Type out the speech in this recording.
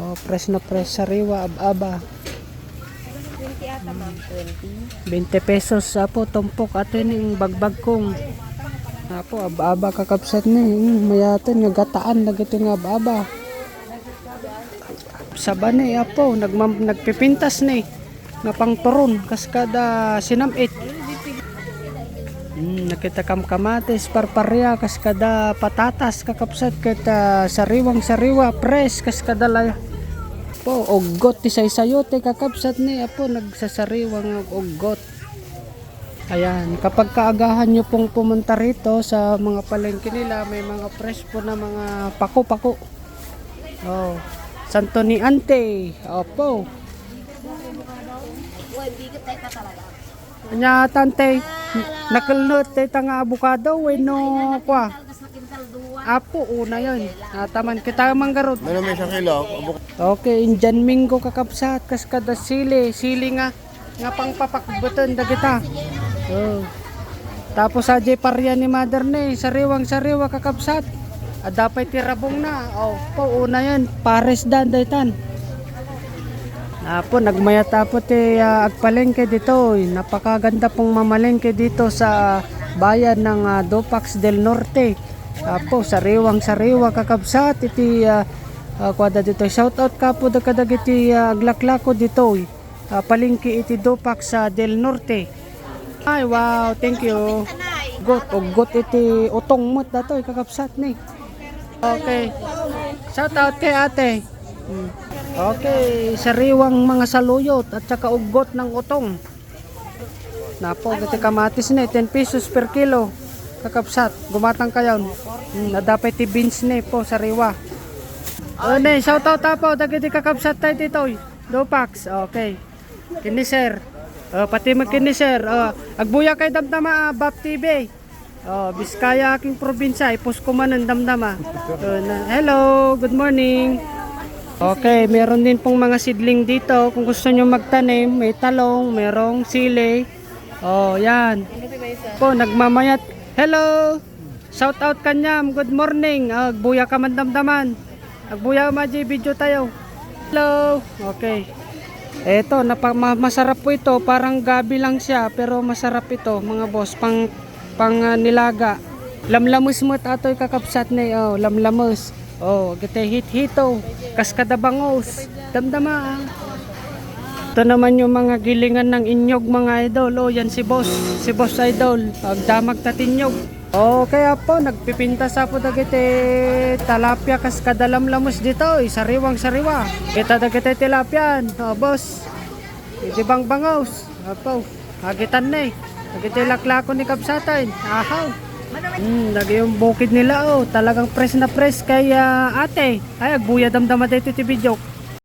Oh, fresh na fresh sariwa, aba. 20 ata ma'am, 20. 20 pesos apo tumpok atin yung bagbag kong. Apo aba kakapsat ni. Mayatin nga gataan na gito nga aba. Saba ni apo nagpipintas ni. Nga pangturon kaskada sinamit. Nakita kam kamatis parparya kaskada patatas kakapsat kita sariwang sariwa press kaskada laya. Po ugot ti saysayote kakapsat ni apo nagsasariwang ugot. Ayan, kapag kaagahan nyo pong pumunta rito sa mga palengke nila, may mga fresh po na mga pako-pako. Oh, Santo ni Ante. Opo. Anya tante, nakalnot tay tanga abukado no kwa. Apo una yon. Taman kita manggarot. Meron may 1 kilo. Okay, Indian Mingo kakapsat kaskada sili nga pang papakbuton dagita. Oh. Tapos ajay parya ni mother ni sariwang sariwa kakapsat. Dapat tirabong na. Oh, po una yan pares dan daytan. Apo nagmaya tapos agpalengke dito. Napakaganda pong mamalengke dito sa bayan ng Dopax del Norte. Apo sariwang sariwa kakapsat iti kwada dito. Shout out ka po dagiti aglaklako dito. Palengke iti Dopax del Norte. Ay wow, thank you. Got iti utong mot dato kakapsat ni. Okay. Shout out kay ate. Okay, sariwang mga saluyot at saka ugot ng utong. Napo, gati kamatis ni 10 pesos per kilo. Kakapsat, gumatang kayon. Dapat ti beans ni po sariwa. Ne, shout out po dagiti kakapsat tayo dito. Dopax. Okay. Kini sir. Pati magkini sir, agbuya kay damdama Bap TV. Biskaya aking probinsya, ipos ko man ang damdama. Hello, good morning. Okay, meron din pong mga seedling dito. Kung gusto nyo magtanim, may talong, merong sili. Yan. Po, nagmamayat. Hello, shout out kanyam, good morning. Agbuya ka man damdaman. Agbuya maji video tayo. Hello, okay. Eto, masarap po ito. Parang gabi lang siya, pero masarap ito, mga boss. Pang nilaga. Lamlamus mo ato'y kakapsat ni. Lamlamus. Gite hit-hito. Kaskada bangos. Damdama. Ito naman yung mga gilingan ng inyog, mga idol. Yan si boss. Si boss idol. Pagdamag tatinyog. Kaya po, nagpipinta sa po dagiti talapia kaskada lamlamus dito. Sariwang sariwa. Kita dagiti tilapyan. Boss. Iti bang bangos. Hagitan na eh. Dagiti laklako ni kapsatan. Ahaw. Lagi yung bukid nila. Talagang press na press kay ate. Ay, agbuya damdama dito ti video.